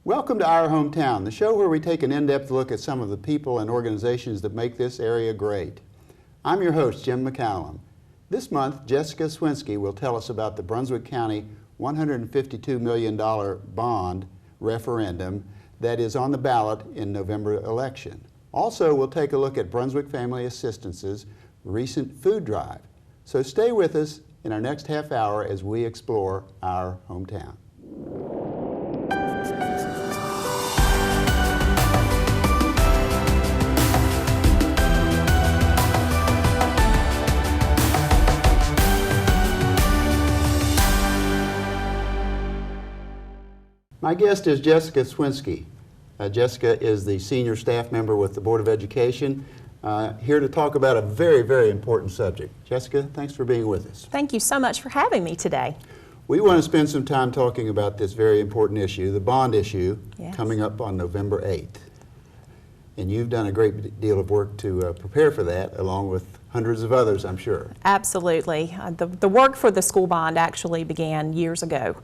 Welcome to Our Hometown, the show where we take an in-depth look at some of the people and organizations that make this area great. I'm your host, Jim McCallum. This month, Jessica Swencki will tell us about the Brunswick County $152 million bond referendum that is on the ballot in November election. Also, we'll take a look at Brunswick Family Assistance's recent food drive. So stay with us in our next half hour as we explore our hometown. My guest is Jessica Swencki. Jessica is the senior staff member with the Board of Education, here to talk about a very, very important subject. Jessica, thanks for being with us. Thank you so much for having me today. We want to spend some time talking about this very important issue, the bond issue, Yes. coming up on November 8th. And you've done a great deal of work to prepare for that, along with hundreds of others, I'm sure. Absolutely. The work for the school bond actually began years ago.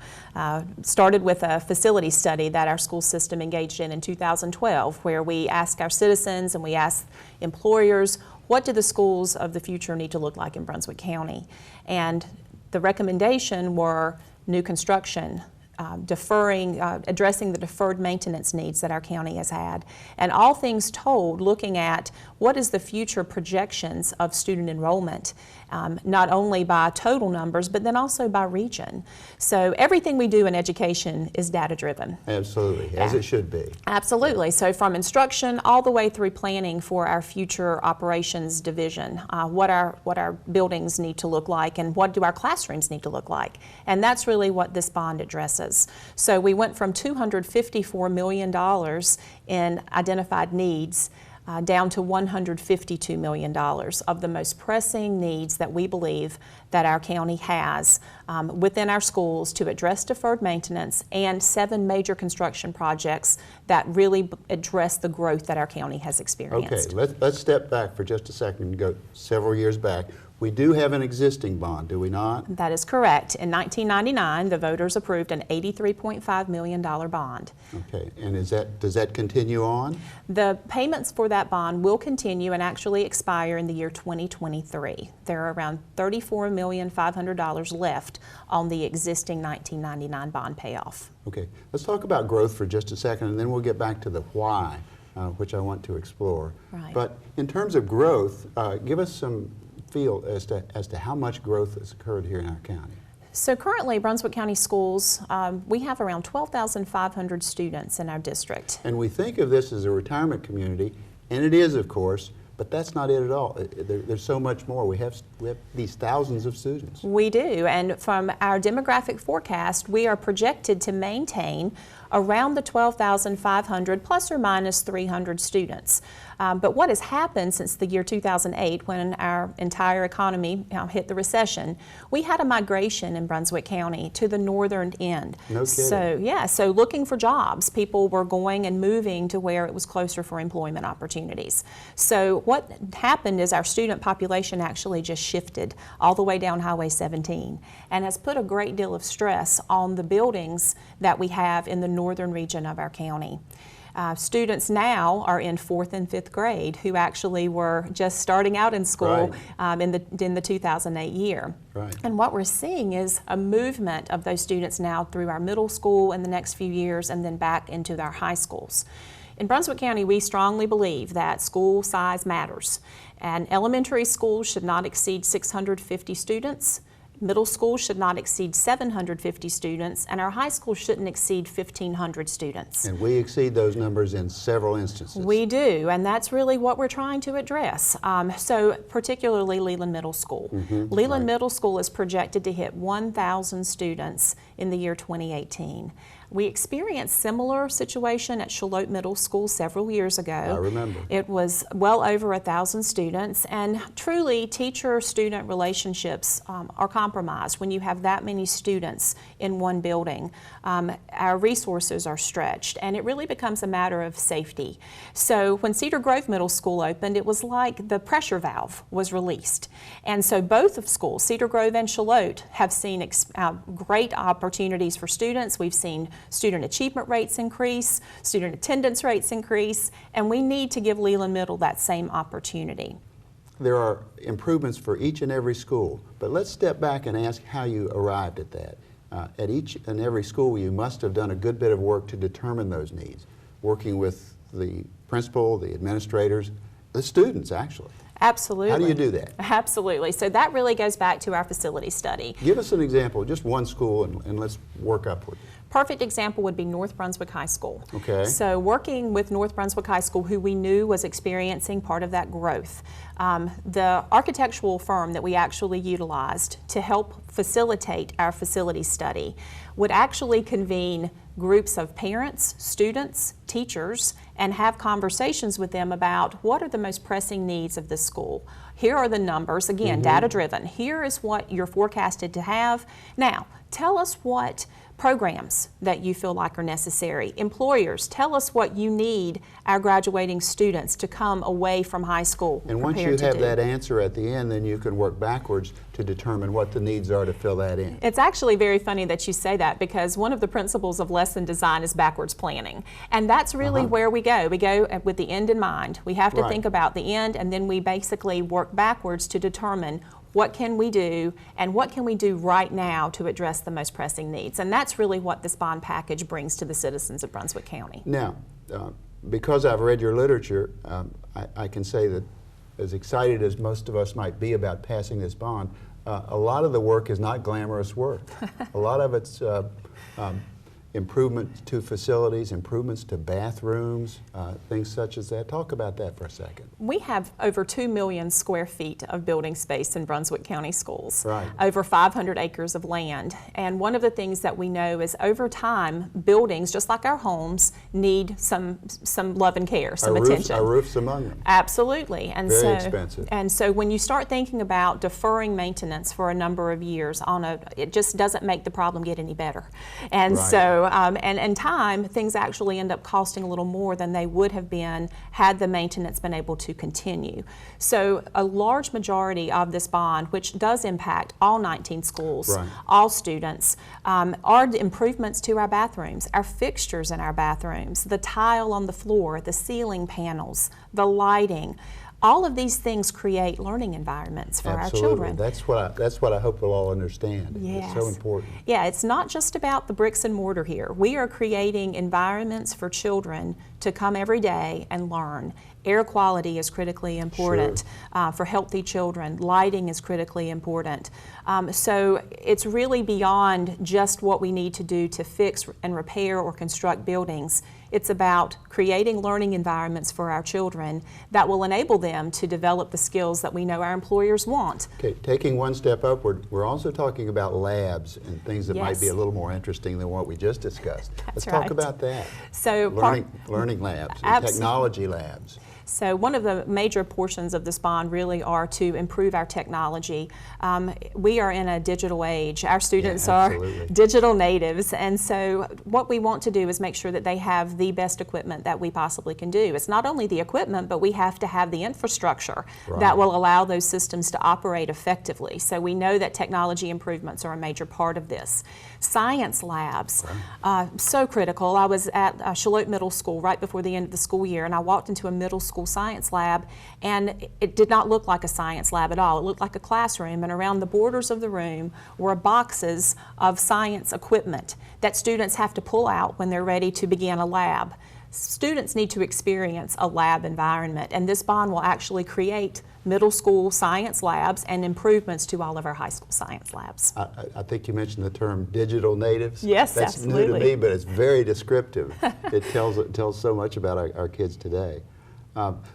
Started with a facility study that our school system engaged in 2012, where we asked our citizens and we asked employers, what do the schools of the future need to look like in Brunswick County? And the recommendation were new construction, addressing the deferred maintenance needs that our county has had, and all things told, looking at what is the future projections of student enrollment, not only by total numbers, but then also by region. So everything we do in education is data-driven. Absolutely, as it should be. Absolutely. So from instruction all the way through planning for our future operations division, what our buildings need to look like and what do our classrooms need to look like. And that's really what this bond addresses. So we went from $254 million in identified needs down to $152 million of the most pressing needs that we believe that our county has within our schools to address deferred maintenance, and 7 major construction projects that really address the growth that our county has experienced. Okay, let's step back for just a second and go several years back. We do have an existing bond, do we not? That is correct. In 1999, the voters approved an $83.5 million bond. Okay, and does that continue on? The payments for that bond will continue and actually expire in the year 2023. There are around $34,500,000 left on the existing 1999 bond payoff. Okay, let's talk about growth for just a second, and then we'll get back to the why, which I want to explore. Right. But in terms of growth, give us some feel as to how much growth has occurred here in our county. So currently, Brunswick County Schools, we have around 12,500 students in our district. And we think of this as a retirement community, and it is, of course, but that's not it at all. There's so much more. We have these thousands of students. We do, and from our demographic forecast, we are projected to maintain around the 12,500 plus or minus 300 students. But what has happened since the year 2008, when our entire economy hit the recession, we had a migration in Brunswick County to the northern end. No kidding. So looking for jobs, people were going and moving to where it was closer for employment opportunities. So what happened is our student population actually just shifted all the way down Highway 17 and has put a great deal of stress on the buildings that we have in the northern region of our county. Students now are in 4th and 5th grade who actually were just starting out in school in the 2008 year. Right. And what we're seeing is a movement of those students now through our middle school in the next few years and then back into our high schools. In Brunswick County, we strongly believe that school size matters, and elementary schools should not exceed 650 students. Middle school should not exceed 750 students, and our high school shouldn't exceed 1,500 students. And we exceed those numbers in several instances. We do, and that's really what we're trying to address. So particularly Leland Middle School. Leland Middle School is projected to hit 1,000 students in the year 2018. We experienced similar situation at Charlotte Middle School several years ago. I remember. It was well over 1,000 students, and truly teacher-student relationships are compromised when you have that many students in one building. Our resources are stretched, and it really becomes a matter of safety. So when Cedar Grove Middle School opened, it was like the pressure valve was released. And so both of schools, Cedar Grove and Charlotte, have seen great opportunities for students. We've seen student achievement rates increase, student attendance rates increase, and we need to give Leland Middle that same opportunity. There are improvements for each and every school, but let's step back and ask how you arrived at that. At each and every school, you must have done a good bit of work to determine those needs, working with the principal, the administrators, the students, actually. Absolutely. How do you do that? Absolutely. So that really goes back to our facility study. Give us an example, just one school, and let's work upward. Perfect example would be North Brunswick High School. Okay. So working with North Brunswick High School, who we knew was experiencing part of that growth, the architectural firm that we actually utilized to help facilitate our facility study would actually convene groups of parents, students, teachers, and have conversations with them about what are the most pressing needs of this school. Here are the numbers, again, data driven. Here is what you're forecasted to have. Now, tell us what programs that you feel like are necessary. Employers, tell us what you need our graduating students to come away from high school And once you have that answer at the end, then you can work backwards to determine what the needs are to fill that in. It's actually very funny that you say that, because one of the principles of lesson design is backwards planning. And that's really where we go. We go with the end in mind. We have to think about the end, and then we basically work backwards to determine what can we do and what can we do right now to address the most pressing needs. And that's really what this bond package brings to the citizens of Brunswick County. Now, because I've read your literature, I can say that as excited as most of us might be about passing this bond, a lot of the work is not glamorous work. A lot of it's improvements to facilities, improvements to bathrooms, things such as that. Talk about that for a second. We have over 2 million square feet of building space in Brunswick County Schools, Right. over 500 acres of land. And one of the things that we know is over time, buildings, just like our homes, need some love and care, some attention. Our roofs among them. Absolutely. And Very expensive. And so when you start thinking about deferring maintenance for a number of years, it just doesn't make the problem get any better. And Right. so, and in time, things actually end up costing a little more than they would have been had the maintenance been able to continue. So a large majority of this bond, which does impact all 19 schools, Right. all students, are improvements to our bathrooms, our fixtures in our bathrooms, the tile on the floor, the ceiling panels, the lighting. All of these things create learning environments for our children. That's what I hope we'll all understand. Yes. It's so important. Yeah, it's not just about the bricks and mortar here. We are creating environments for children to come every day and learn. Air quality is critically important for healthy children. Lighting is critically important. So it's really beyond just what we need to do to fix and repair or construct buildings. It's about creating learning environments for our children that will enable them to develop the skills that we know our employers want. Okay, taking one step upward, we're also talking about labs and things that might be Yes. a little more interesting than what we just discussed. Let's right. talk about that. So Learning labs and technology labs. So one of the major portions of this bond really are to improve our technology. We are in a digital age. Our students are digital natives, and so what we want to do is make sure that they have the best equipment that we possibly can do. It's not only the equipment, but we have to have the infrastructure that will allow those systems to operate effectively. So we know that technology improvements are a major part of this. Science labs, so critical. I was at Charlotte Middle School right before the end of the school year, and I walked into a middle school science lab, and it did not look like a science lab at all. It looked like a classroom, and around the borders of the room were boxes of science equipment that students have to pull out when they're ready to begin a lab. Students need to experience a lab environment, and this bond will actually create middle school science labs and improvements to all of our high school science labs. I think you mentioned the term digital natives. Yes, That's absolutely. new to me, but it's very descriptive. It tells so much about our kids today.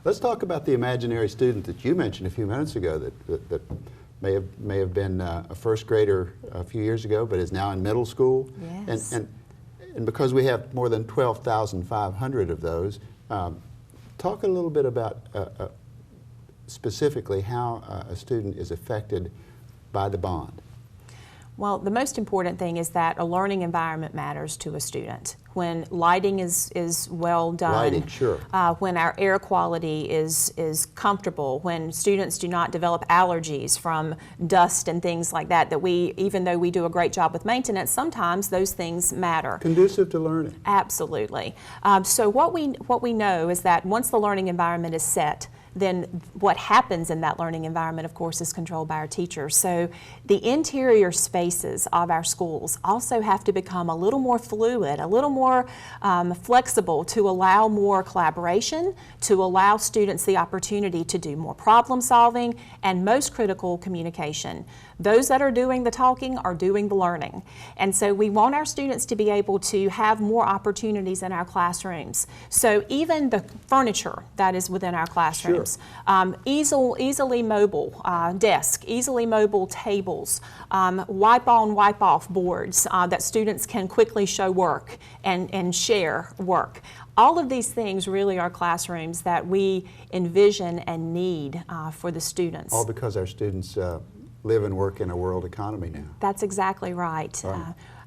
Let's talk about the imaginary student that you mentioned a few minutes ago that may have been a first grader a few years ago, but is now in middle school. Yes. And because we have more than 12,500 of those, talk a little bit about specifically how a student is affected by the bond. Well, the most important thing is that a learning environment matters to a student. when lighting is well done, Lighting, sure. when our air quality is comfortable, when students do not develop allergies from dust and things like that, even though we do a great job with maintenance, sometimes those things matter. Conducive to learning. Absolutely. So what we know is that once the learning environment is set, then what happens in that learning environment, of course, is controlled by our teachers. So the interior spaces of our schools also have to become a little more fluid, a little more flexible to allow more collaboration, to allow students the opportunity to do more problem solving, and most critical, communication. Those that are doing the talking are doing the learning. And so we want our students to be able to have more opportunities in our classrooms. So even the furniture that is within our classrooms, easily mobile desk, easily mobile tables, wipe on, wipe off boards that students can quickly show work and share work. All of these things really are classrooms that we envision and need for the students. All because our students live and work in a world economy now. That's exactly right.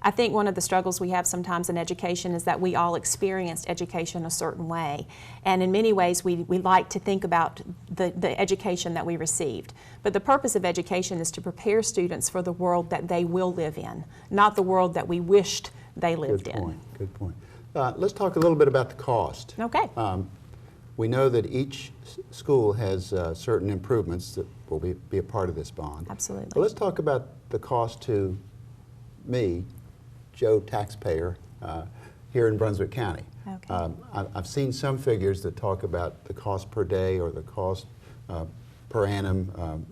I think one of the struggles we have sometimes in education is that we all experienced education a certain way. And in many ways, we like to think about the education that we received. But the purpose of education is to prepare students for the world that they will live in, not the world that we wished they lived in. Good point. Let's talk a little bit about the cost. Okay. We know that each school has certain improvements that will be a part of this bond. Absolutely. But let's talk about the cost to me, Joe taxpayer, here in Brunswick County. Okay. I've seen some figures that talk about the cost per day or the cost per annum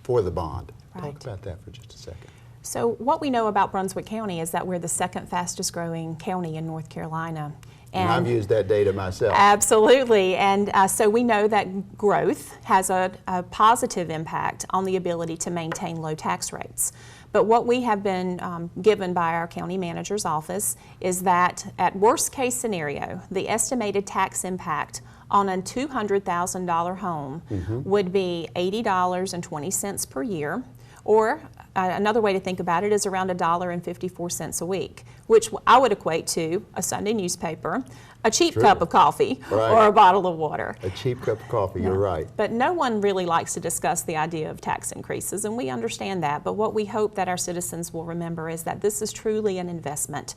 for the bond. Right. Talk about that for just a second. So what we know about Brunswick County is that we're the second fastest growing county in North Carolina. And I've used that data myself. Absolutely, and so we know that growth has a positive impact on the ability to maintain low tax rates. But what we have been given by our county manager's office is that at worst case scenario, the estimated tax impact on a $200,000 home would be $80.20 per year, or another way to think about it is around $1.54 a week, which I would equate to a Sunday newspaper, a cheap cup of coffee, or a bottle of water. A cheap cup of coffee, you're right. But no one really likes to discuss the idea of tax increases, and we understand that. But what we hope that our citizens will remember is that this is truly an investment.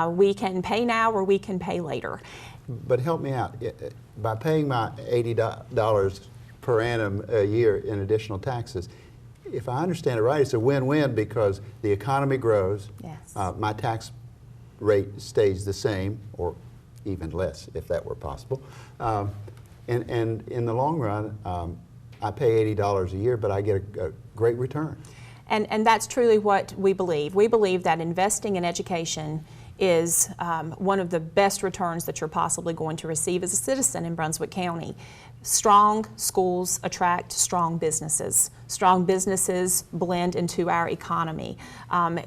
We can pay now or we can pay later. But help me out. By paying my $80 per annum a year in additional taxes, if I understand it right, it's a win-win because the economy grows, Yes. My tax rate stays the same, or even less if that were possible. And in the long run, I pay $80 a year, but I get a great return. And that's truly what we believe. We believe that investing in education is one of the best returns that you're possibly going to receive as a citizen in Brunswick County. Strong schools attract strong businesses. Strong businesses blend into our economy.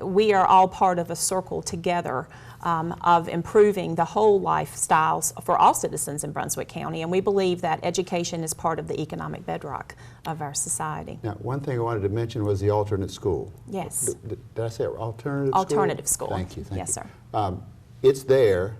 We are all part of a circle together of improving the whole lifestyles for all citizens in Brunswick County, and we believe that education is part of the economic bedrock of our society. Now, one thing I wanted to mention was the alternate school. Yes. Did I say alternative school? Alternative school. Thank you. Yes, sir. It's there,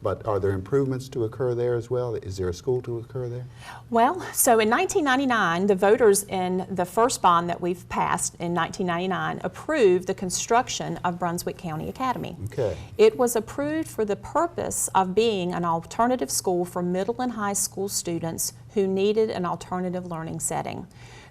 but are there improvements to occur there as well? Is there a school to occur there? Well, so in 1999, the voters in the first bond that we've passed in 1999 approved the construction of Brunswick County Academy. Okay. It was approved for the purpose of being an alternative school for middle and high school students who needed an alternative learning setting.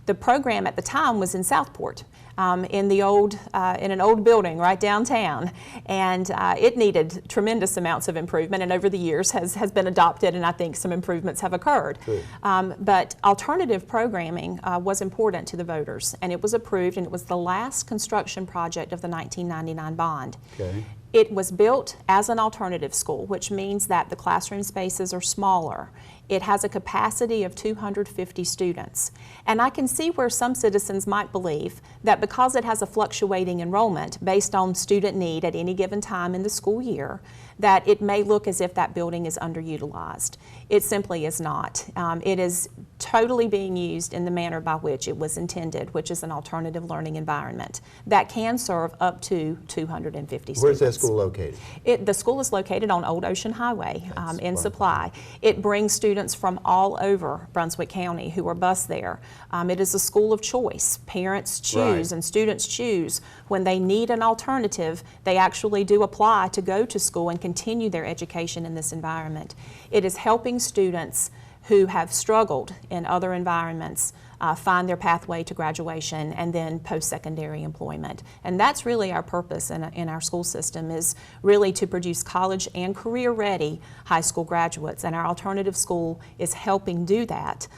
The program at the time was in Southport, in an old building right downtown, and it needed tremendous amounts of improvement, and over the years has been adopted, and I think some improvements have occurred. But alternative programming was important to the voters, and it was approved, and it was the last construction project of the 1999 bond. Okay. It was built as an alternative school, which means that the classroom spaces are smaller. It has a capacity of 250 students. And I can see where some citizens might believe that because it has a fluctuating enrollment based on student need at any given time in the school year, that it may look as if that building is underutilized. It simply is not. It is totally being used in the manner by which it was intended, which is an alternative learning environment that can serve up to 250 students. Where's that school located? The school is located on Old Ocean Highway in wonderful. Supply. It brings students from all over Brunswick County who are bused there. It is a school of choice. Parents choose and students choose. When they need an alternative, they actually do apply to go to school and continue their education in this environment. It is helping students who have struggled in other environments find their pathway to graduation and then post-secondary employment. And that's really our purpose in our school system, is really to produce college and career-ready high school graduates. And our alternative school is helping do that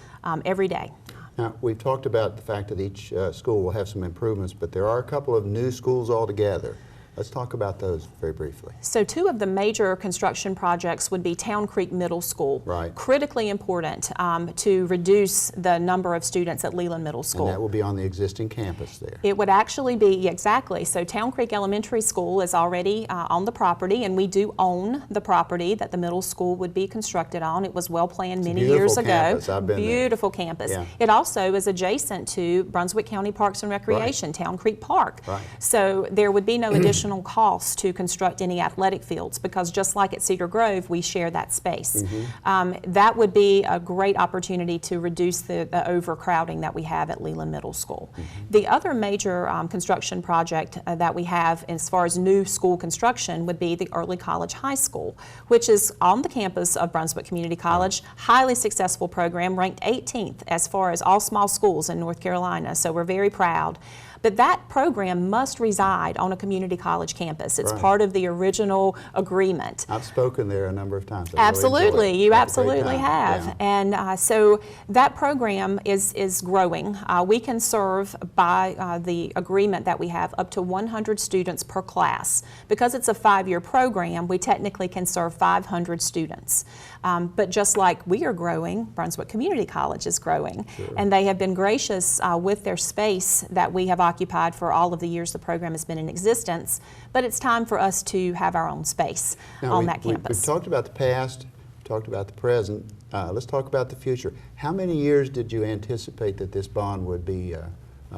every day. Now, we've talked about the fact that each school will have some improvements, but there are a couple of new schools altogether. Let's talk about those very briefly. So two of the major construction projects would be Town Creek Middle School. Right. Critically important to reduce the number of students at Leland Middle School. And that will be on the existing campus there. It would actually be, exactly. So Town Creek Elementary School is already on the property, and we do own the property that the middle school would be constructed on. It was well planned many years ago. Campus. I've been beautiful there. campus. Yeah. It also is adjacent to Brunswick County Parks and Recreation, Town Creek Park. Right. So there would be no additional cost to construct any athletic fields, because just like at Cedar Grove, we share that space. That would be a great opportunity to reduce the overcrowding that we have at Leland Middle School. The other major construction project that we have as far as new school construction would be the Early College High School, which is on the campus of Brunswick Community College. Highly successful program, ranked 18th as far as all small schools in North Carolina, so we're very proud. But that program must reside on a community college campus. It's part of the original agreement. I've spoken there a number of times. Absolutely, you absolutely have. have. And so that program is growing. We can serve, by the agreement that we have, up to 100 students per class. Because it's a 5-year program, we technically can serve 500 students. But just like we are growing, Brunswick Community College is growing. And they have been gracious with their space that we have occupied for all of the years the program has been in existence. But it's time for us to have our own space on that campus. We've talked about the past, talked about the present. Let's talk about the future. How many years did you anticipate that this bond would be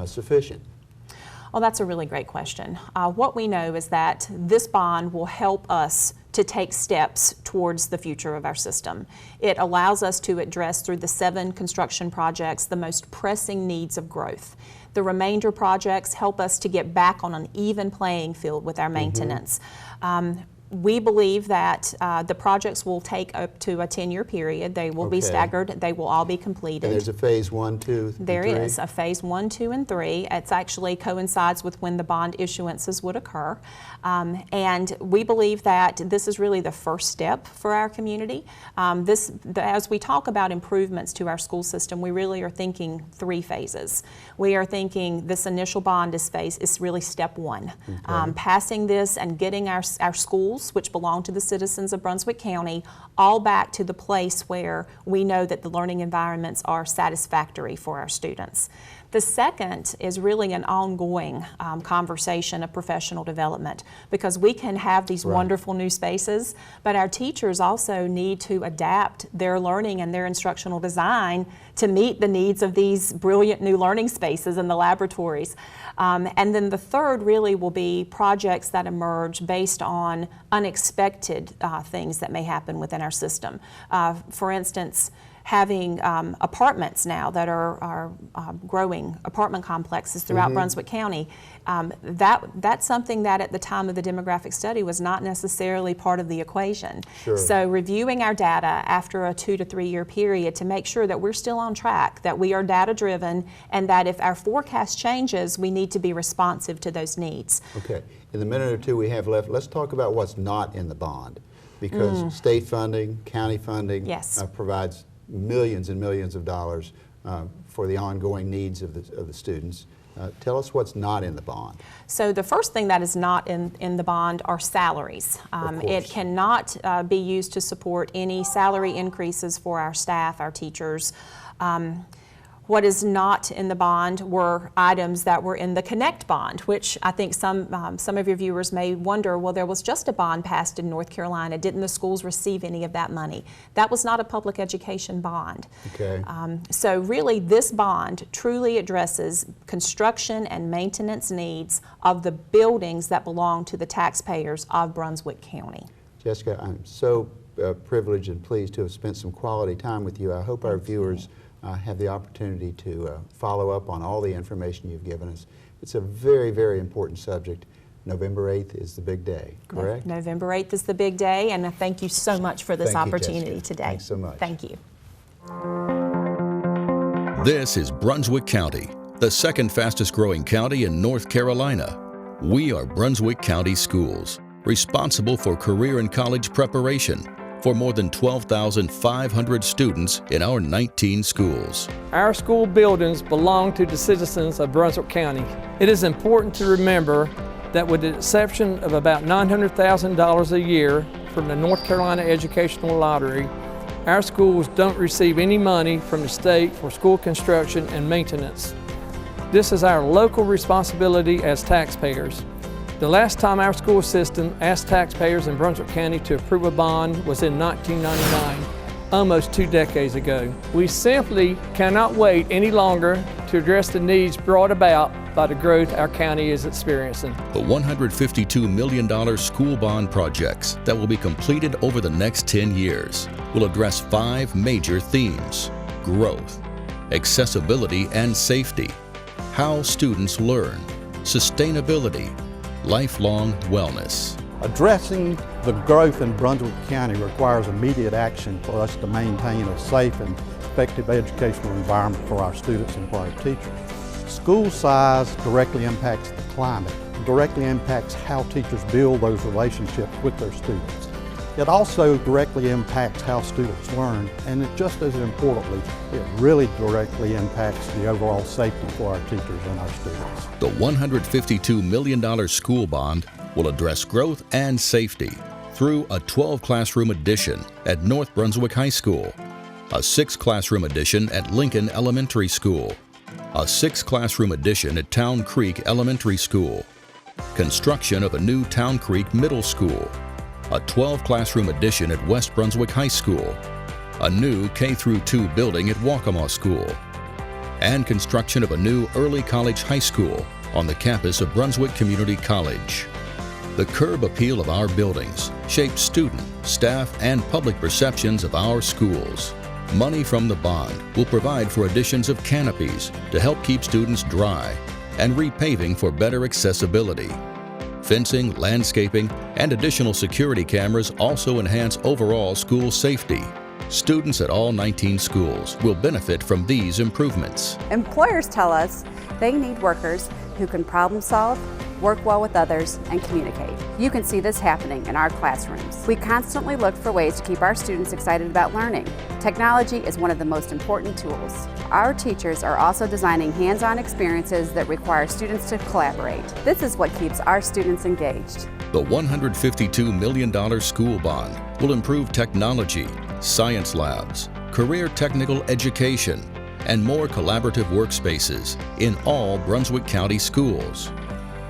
sufficient? Well, that's a really great question. What we know is that this bond will help us to take steps towards the future of our system. It allows us to address, through the 7 construction projects, the most pressing needs of growth. The remainder projects help us to get back on an even playing field with our maintenance. We believe that the projects will take up to a 10-year period. They will be staggered. They will all be completed. And there's a phase 1, 2, and 3? There is a phase 1, 2, and 3. It's actually coincides with when the bond issuances would occur. And we believe that this is really the first step for our community. As we talk about improvements to our school system, we really are thinking 3 phases. We are thinking this initial bond is really step 1. Passing this and getting our schools, which belong to the citizens of Brunswick County, all back to the place where we know that the learning environments are satisfactory for our students. The second is really an ongoing conversation of professional development, because we can have these wonderful new spaces, but our teachers also need to adapt their learning and their instructional design to meet the needs of these brilliant new learning spaces in the laboratories. And then the third really will be projects that emerge based on unexpected things that may happen within our system. For instance, having apartments now that are growing, apartment complexes throughout Brunswick County. That's something that at the time of the demographic study was not necessarily part of the equation. So reviewing our data after a 2 to 3 year period to make sure that we're still on track, that we are data driven, and that if our forecast changes, we need to be responsive to those needs. Okay, in the minute or 2 we have left, let's talk about what's not in the bond, because state funding, county funding provides millions and millions of dollars for the ongoing needs of the students. Tell us what's not in the bond. So the first thing that is not in the bond are salaries. It cannot be used to support any salary increases for our staff, our teachers. What is not in the bond were items that were in the Connect bond, which I think some of your viewers may wonder, well, there was just a bond passed in North Carolina. Didn't the schools receive any of that money? That was not a public education bond. Okay. So really, this bond truly addresses construction and maintenance needs of the buildings that belong to the taxpayers of Brunswick County. Jessica, I'm so privileged and pleased to have spent some quality time with you. I hope our viewers have the opportunity to follow up on all the information you've given us. It's a very, very important subject. November 8th is the big day, correct? November 8th is the big day, and I thank you so much for this opportunity today. Thanks so much. Thank you. This is Brunswick County, the second fastest growing county in North Carolina. We are Brunswick County Schools, responsible for career and college preparation for more than 12,500 students in our 19 schools. Our school buildings belong to the citizens of Brunswick County. It is important to remember that with the exception of about $900,000 a year from the North Carolina Educational Lottery, our schools don't receive any money from the state for school construction and maintenance. This is our local responsibility as taxpayers. The last time our school system asked taxpayers in Brunswick County to approve a bond was in 1999, almost 2 decades ago. We simply cannot wait any longer to address the needs brought about by the growth our county is experiencing. The $152 million school bond projects that will be completed over the next 10 years will address 5 major themes: growth, accessibility and safety, how students learn, sustainability, lifelong wellness. Addressing the growth in Brunswick County requires immediate action for us to maintain a safe and effective educational environment for our students and for our teachers. School size directly impacts the climate, directly impacts how teachers build those relationships with their students. It also directly impacts how students learn, and just as importantly, it really directly impacts the overall safety for our teachers and our students. The $152 million school bond will address growth and safety through a 12-classroom addition at North Brunswick High School, a 6-classroom addition at Lincoln Elementary School, a 6-classroom addition at Town Creek Elementary School, construction of a new Town Creek Middle School, a 12-classroom addition at West Brunswick High School, a new K-2 building at Waccamaw School, and construction of a new early college high school on the campus of Brunswick Community College. The curb appeal of our buildings shapes student, staff, and public perceptions of our schools. Money from the bond will provide for additions of canopies to help keep students dry and repaving for better accessibility. Fencing, landscaping, and additional security cameras also enhance overall school safety. Students at all 19 schools will benefit from these improvements. Employers tell us they need workers who can problem solve, work well with others, and communicate. You can see this happening in our classrooms. We constantly look for ways to keep our students excited about learning. Technology is one of the most important tools. Our teachers are also designing hands-on experiences that require students to collaborate. This is what keeps our students engaged. The $152 million school bond will improve technology, science labs, career technical education, and more collaborative workspaces in all Brunswick County schools.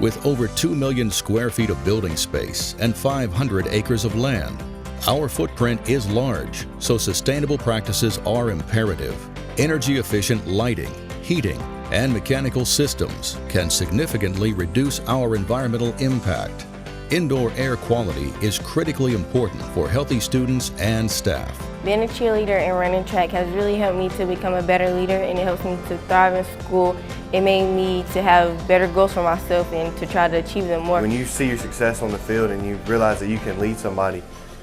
With over 2 million square feet of building space and 500 acres of land, our footprint is large, so sustainable practices are imperative. Energy-efficient lighting, heating, and mechanical systems can significantly reduce our environmental impact. Indoor air quality is critically important for healthy students and staff. Being a cheerleader and running track has really helped me to become a better leader, and it helps me to thrive in school. It made me to have better goals for myself and to try to achieve them more. When you see your success on the field and you realize that you can lead somebody,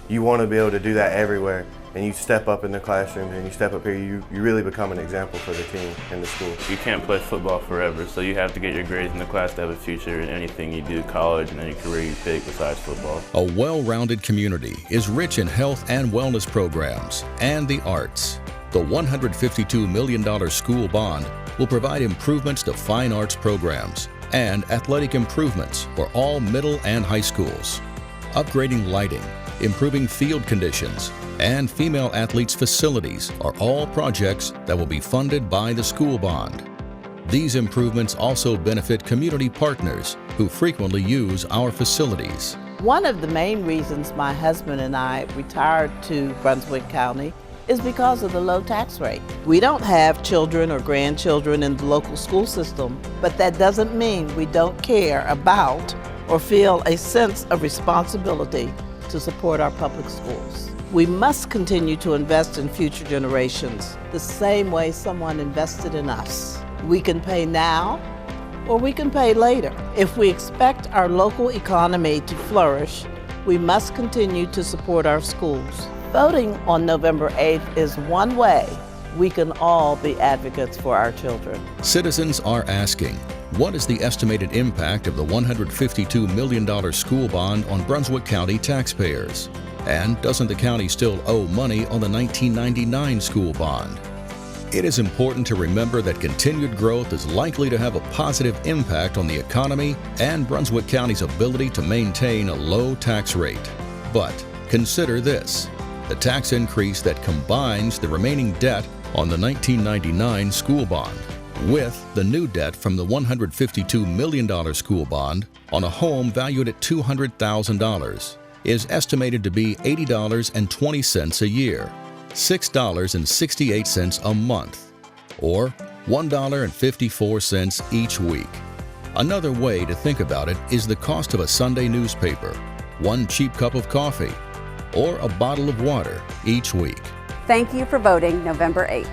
you want to be able to do that everywhere. And you step up in the classroom and you step up here, you really become an example for the team and the school. You can't play football forever, so you have to get your grades in the class to have a future in anything you do, college and any career you pick besides football. A well-rounded community is rich in health and wellness programs and the arts. The $152 million school bond will provide improvements to fine arts programs and athletic improvements for all middle and high schools. Upgrading lighting, improving field conditions, and female athletes' facilities are all projects that will be funded by the school bond. These improvements also benefit community partners who frequently use our facilities. One of the main reasons my husband and I retired to Brunswick County is because of the low tax rate. We don't have children or grandchildren in the local school system, but that doesn't mean we don't care about or feel a sense of responsibility to support our public schools. We must continue to invest in future generations the same way someone invested in us. We can pay now or we can pay later. If we expect our local economy to flourish, we must continue to support our schools. Voting on November 8th is one way we can all be advocates for our children. Citizens are asking, what is the estimated impact of the $152 million school bond on Brunswick County taxpayers? And doesn't the county still owe money on the 1999 school bond? It is important to remember that continued growth is likely to have a positive impact on the economy and Brunswick County's ability to maintain a low tax rate. But consider this, the tax increase that combines the remaining debt on the 1999 school bond with the new debt from the $152 million school bond on a home valued at $200,000 is estimated to be $80.20 a year, $6.68 a month, or $1.54 each week. Another way to think about it is the cost of a Sunday newspaper, one cheap cup of coffee, or a bottle of water each week. Thank you for voting November 8th.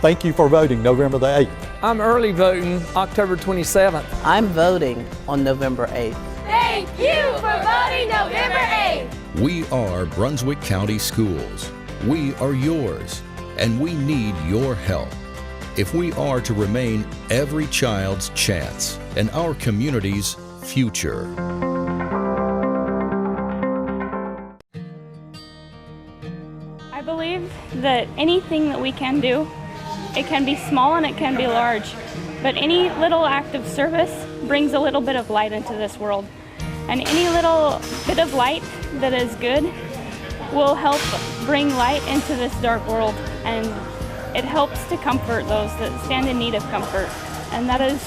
Thank you for voting November the 8th. I'm early voting October 27th. I'm voting on November 8th. Thank you for voting November 8th. We are Brunswick County Schools. We are yours, and we need your help. If we are to remain every child's chance and our community's future. I believe that anything that we can do, it can be small and it can be large, but any little act of service brings a little bit of light into this world. And any little bit of light that is good will help bring light into this dark world, and it helps to comfort those that stand in need of comfort. And that is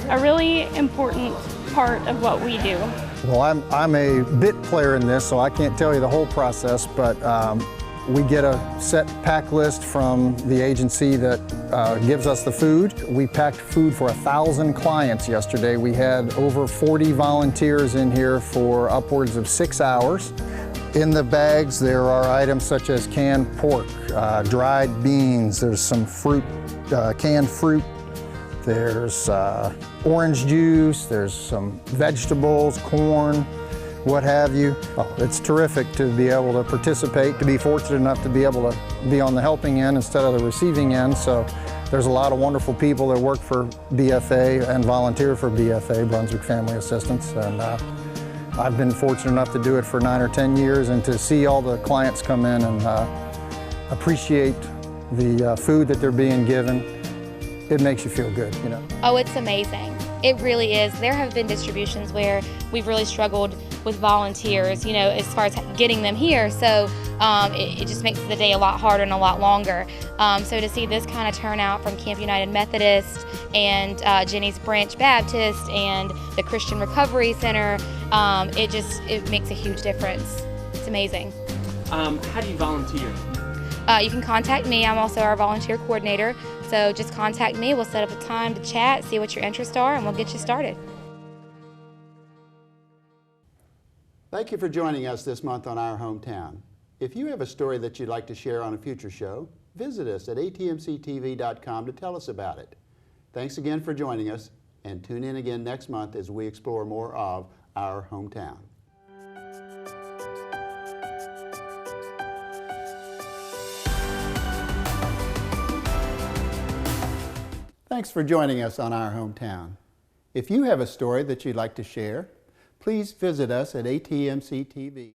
a really important part of what we do. Well, I'm a bit player in this, so I can't tell you the whole process, but we get a set pack list from the agency that gives us the food. We packed food for 1,000 clients yesterday. We had over 40 volunteers in here for upwards of 6 hours. In the bags there are items such as canned pork, dried beans, there's some fruit, canned fruit, there's orange juice, there's some vegetables, corn, what have you. Oh, it's terrific to be able to participate, to be fortunate enough to be able to be on the helping end instead of the receiving end. So there's a lot of wonderful people that work for BFA and volunteer for BFA, Brunswick Family Assistance. And I've been fortunate enough to do it for 9 or 10 years, and to see all the clients come in and appreciate the food that they're being given, it makes you feel good, you know. Oh, it's amazing. It really is. There have been distributions where we've really struggled with volunteers, you know, as far as getting them here. So it just makes the day a lot harder and a lot longer. So to see this kind of turnout from Camp United Methodist and Jenny's Branch Baptist and the Christian Recovery Center, it makes a huge difference. It's amazing. How do you volunteer? You can contact me. I'm also our volunteer coordinator. So just contact me. We'll set up a time to chat, see what your interests are, and we'll get you started. Thank you for joining us this month on Our Hometown. If you have a story that you'd like to share on a future show, visit us at atmctv.com to tell us about it. Thanks again for joining us, and tune in again next month as we explore more of Our Hometown. Thanks for joining us on Our Hometown. If you have a story that you'd like to share, please visit us at ATMC TV.